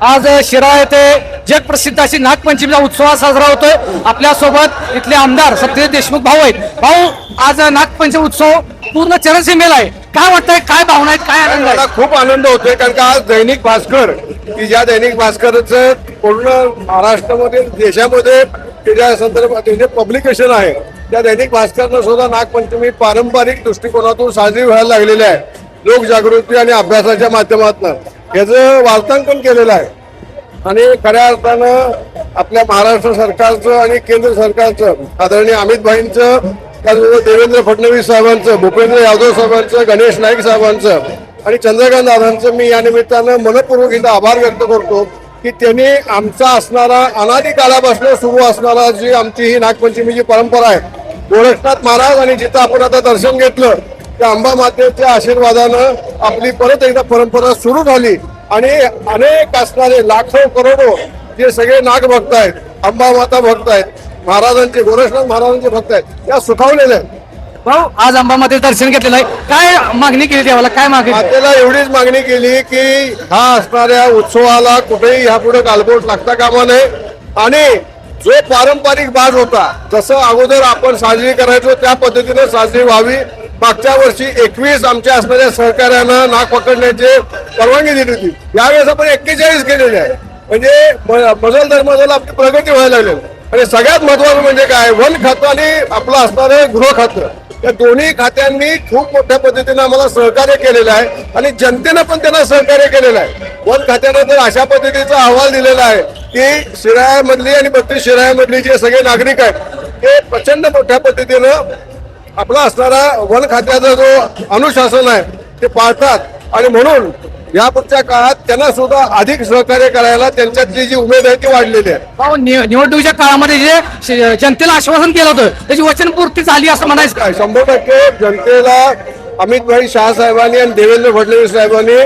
आज शिराळा येथे जगप्रसिद्ध अशी नागपंचमीचा उत्सव साजरा होतोय। आपल्यासोबत इथले आमदार सत्यजित देशमुख भाऊ आहेत। भाऊ, आज नागपंचमी उत्सव पूर्ण चरमसीमेला आहे, काय वाटतंय, काय भावना आहेत, काय आनंद आहे? मला खूप आनंद होतोय कारण का आज दैनिक भास्कर की ज्या दैनिक भास्करचं पूर्ण महाराष्ट्रामध्ये देशामध्ये त्याच्या संदर्भात जे पब्लिकेशन आहे त्या दैनिक भास्करनं सुद्धा नागपंचमी पारंपरिक दृष्टिकोनातून साजरी व्हायला लागलेली आहे। लोकजागृती आणि अभ्यासाच्या माध्यमातून याचं वार्तांकन केलेलं आहे आणि खऱ्या अर्थानं आपल्या महाराष्ट्र सरकारचं आणि केंद्र सरकारचं आदरणीय अमित भाईंचं, त्याचबरोबर देवेंद्र फडणवीस साहेबांचं, भूपेंद्र यादव साहेबांचं, गणेश नाईक साहेबांचं आणि चंद्रकांत दादांचं मी या निमित्तानं मनपूर्वक इथं आभार व्यक्त करतो की त्यांनी आमचा असणारा अनादी काळापासून सुरू असणारा जी आमची ही नागपंचमीची परंपरा आहे, गोरक्षनाथ महाराज आणि जिथं आपण आता दर्शन घेतलं त्या अंबा मातेच्या आशीर्वादानं आपली परत एकदा परंपरा सुरू झाली आणि अनेक असणारे लाखो करोडो जे सगळे नाग भक्त आहेत, अंबा माता भक्त आहेत, महाराजांचे, गोरक्षनाथ महाराजांचे भक्त आहेत, या सुखावलेल्या आहेत। भाऊ, आज अंबामाते दर्शन घेतलेलं आहे, काय मागणी केली देवाला, काय मागणी? मातेला एवढीच मागणी केली की हा असणाऱ्या उत्सवाला कुठेही ह्यापुढे गालबोट लागता कामा नये आणि जो पारंपरिक बाज होता जसं अगोदर आपण साजरी करायचो त्या पद्धतीने साजरी व्हावी। मागच्या वर्षी 21 आमच्या असणाऱ्या सहकार्यानं नाग पकडण्याची परवानगी दिली होती, यावेळेस आपण 41 केलेले आहे। म्हणजे मजल धर्मजल आपली प्रगती व्हायला लागली आणि सगळ्यात महत्वाचं म्हणजे काय, वन खातं आणि आपलं असणारं गृह खातं, या दोन्ही खात्यांनी खूप मोठ्या पद्धतीने आम्हाला सहकार्य केलेलं आहे आणि जनतेनं पण त्यांना सहकार्य केलेलं आहे। वन खात्यानं तर अशा पद्धतीचा अहवाल दिलेला आहे की शिराळ्यामधली आणि 32 शिराळ्यामधली जे सगळे नागरिक आहेत ते प्रचंड मोठ्या पद्धतीनं आपला असणारा वन खात्याचा जो अनुशासन आहे ते पाळतात आणि म्हणून यापुढच्या काळात त्यांना सुद्धा अधिक सहकार्य करायला त्यांच्यातली जी उमेद आहे ती वाढलेली आहे। भाऊ, निवडणुकीच्या काळामध्ये जे जनतेला आश्वासन केलं होतं त्याची वचनपूर्ती झाली असं म्हणायचं काय? 100% जनतेला अमित भाई शाह साहेबांनी आणि देवेंद्र फडणवीस साहेबांनी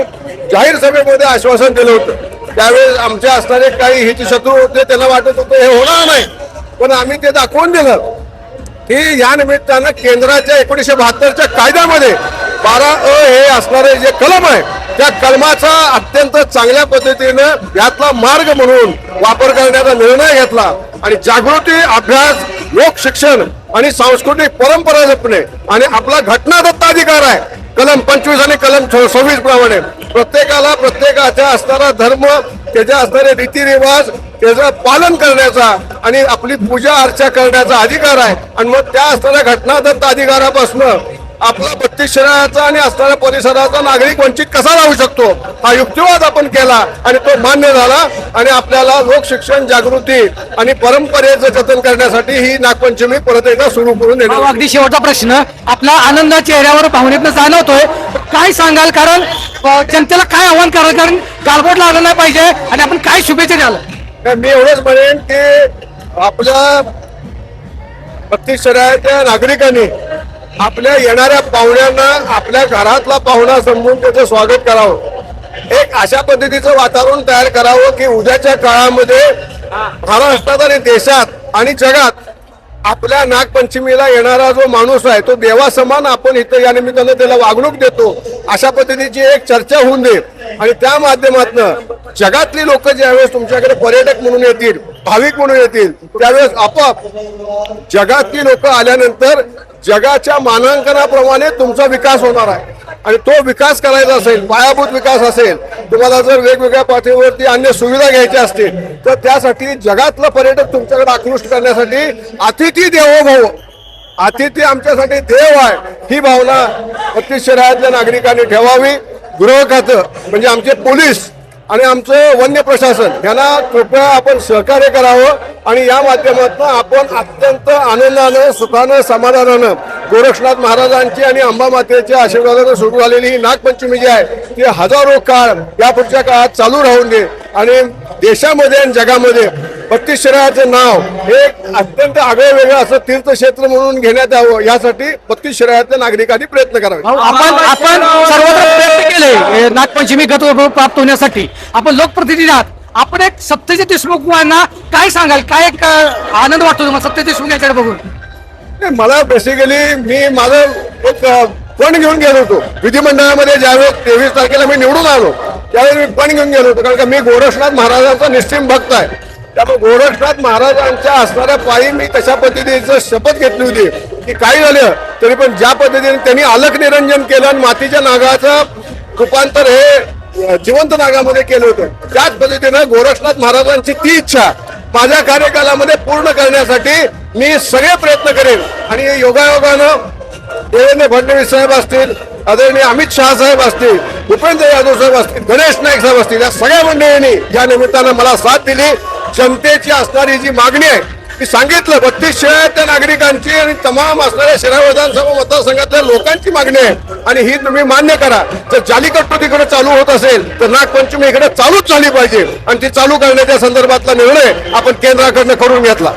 जाहीर सभेमध्ये आश्वासन दिलं होतं। त्यावेळेस आमच्या असणारे काही हितशत्रू होते, त्यांना वाटत होतं हे होणार नाही, पण आम्ही ते दाखवून दिलं की या निमित्तानं केंद्राच्या 1972च्या कायद्यामध्ये 12A हे असणारे जे कलम आहे त्या कलमाचा अत्यंत चांगल्या पद्धतीनं यातला मार्ग म्हणून वापर करण्याचा निर्णय घेतला आणि जागृती, अभ्यास, लोक शिक्षण आणि सांस्कृतिक परंपरा जपणे आणि आपला घटनादत्त अधिकार आहे कलम 25 आणि कलम 26 प्रमाणे प्रत्येकाला प्रत्येकाचा असणारा धर्म, त्याच्या असणारे रीतिरिवाज त्याचं पालन करण्याचा आणि आपली पूजा अर्चा करण्याचा अधिकार आहे आणि मग त्या असणाऱ्या घटनादत्त अधिकारापासून आपला 32 शहराचा आणि असणाऱ्या परिसराचा नागरिक वंचित कसा राहू शकतो हा युक्तिवाद आपण केला आणि तो मान्य झाला आणि आपल्याला लोक शिक्षण, जागृती आणि परंपरेचं जतन करण्यासाठी ही नागपंचमी परत एकदा सुरू करून भाऊ, देणार। अगदी शेवटचा प्रश्न, आपला आनंद चेहऱ्यावर भावनेतनं जाणवतोय, काय सांगाल? कारण जनतेला काय आव्हान कराल, कारण गालबोट लागलं नाही पाहिजे आणि आपण काय शुभेच्छा द्याल? मी एवढंच म्हणेन की आपल्या 32 शहराच्या नागरिकांनी आपल्या येणाऱ्या पाहुण्यांना आपल्या घरातला पाहुणा समजून त्याचं स्वागत करावं, एक अशा पद्धतीचं वातावरण तयार करावं की उद्याच्या काळामध्ये महाराष्ट्रात आणि देशात आणि जगात आपल्या नागपंचमीला येणारा जो माणूस आहे तो देवासमान आपण इथं या निमित्तानं त्याला वागणूक देतो, अशा पद्धतीची एक चर्चा होऊन दे आणि त्या माध्यमातून जगातली लोक ज्यावेळेस तुमच्याकडे पर्यटक म्हणून येतील, भाविक म्हणून येतील, त्यावेळेस आपोआप जगातली लोक आल्यानंतर जगाच्या मानांकनाप्रमाणे तुमचा विकास होणार आहे आणि तो विकास करायचा असेल, पायाभूत विकास असेल, तुम्हाला जर वेगवेगळ्या पातळीवरती अन्य सुविधा घ्यायच्या असतील तर त्यासाठी जगातला पर्यटक तुमच्याकडे आकृष्ट करण्यासाठी अतिथी देवो भव, अतिथी आमच्यासाठी देव आहे ही भावना 32 शहरातल्या नागरिकांनी ठेवावी। गृह खातं म्हणजे आमचे पोलीस आणि आमचं वन्य प्रशासन यांना कृपया आपण सहकार्य करावं आणि या माध्यमातून आपण अत्यंत आनंदानं, सुखानं, समाधानानं गोरक्षनाथ महाराजांची आणि अंबा मातेच्या आशीर्वादानं सुरू झालेली ही नागपंचमी जी आहे ती हजारो काळ या पुढच्या काळात चालू राहून दे आणि देशामध्ये आणि जगामध्ये 32 शहराचं नाव हे अत्यंत आगळं वेगळं असं तीर्थक्षेत्र म्हणून घेण्यात यावं यासाठी 32 शहरातल्या नागरिकांनी प्रयत्न करावे। आपण सर्वत्र प्रयत्न केले नागपंचमी गत प्राप्त होण्यासाठी, आपण लोकप्रतिनिधी आहात, आपण एक सत्यजित देशमुख यांना काय सांगाल, काय एक आनंद वाटतो तुम्हाला सत्यजित देशमुख याच्याकडे बघून? मला बेसिकली मी माझं एक पण घेऊन गेलो होतो विधिमंडळामध्ये, ज्यावेळेस 23 तारखेला मी निवडून आलो त्यावेळी मी पण घेऊन गेलो होतो, कारण का मी गोरक्षनाथ महाराजांचा निश्चिम भक्त आहे. त्यामुळे गोरक्षनाथ महाराजांच्या असणाऱ्या पायी मी तशा पद्धतीचं शपथ घेतली होती की काही झालं तरी पण ज्या पद्धतीने त्यांनी अलख निरंजन केलं आणि मातीच्या नागाचं रूपांतर हे जिवंत नागामध्ये केलं होतं, त्याच पद्धतीनं गोरक्षनाथ महाराजांची ती इच्छा माझ्या कार्यकालामध्ये पूर्ण करण्यासाठी मी सगळे प्रयत्न करेन. आणि योगायोगानं देवेंद्र फडणवीस साहेब असतील, आदरणीय अमित शहा साहेब असतील, भूपेंद्र यादव साहेब असतील, गणेश नाईक साहेब असतील, या सगळ्या मंडळींनी या निमित्तानं मला साथ दिली. जनतेची असणारी जी मागणी आहे ती सांगितलं, 32 शहरातल्या नागरिकांची आणि तमाम असणाऱ्या शिरा विधानसभा मतदारसंघातल्या लोकांची मागणी आहे आणि ही तुम्ही मान्य करा. जर जालिकट्टू तिकडे चालू होत असेल तर नागपंचमी इकडे चालूच झाली पाहिजे आणि ती चालू करण्याच्या संदर्भातला निर्णय आपण केंद्राकडनं करून घेतला.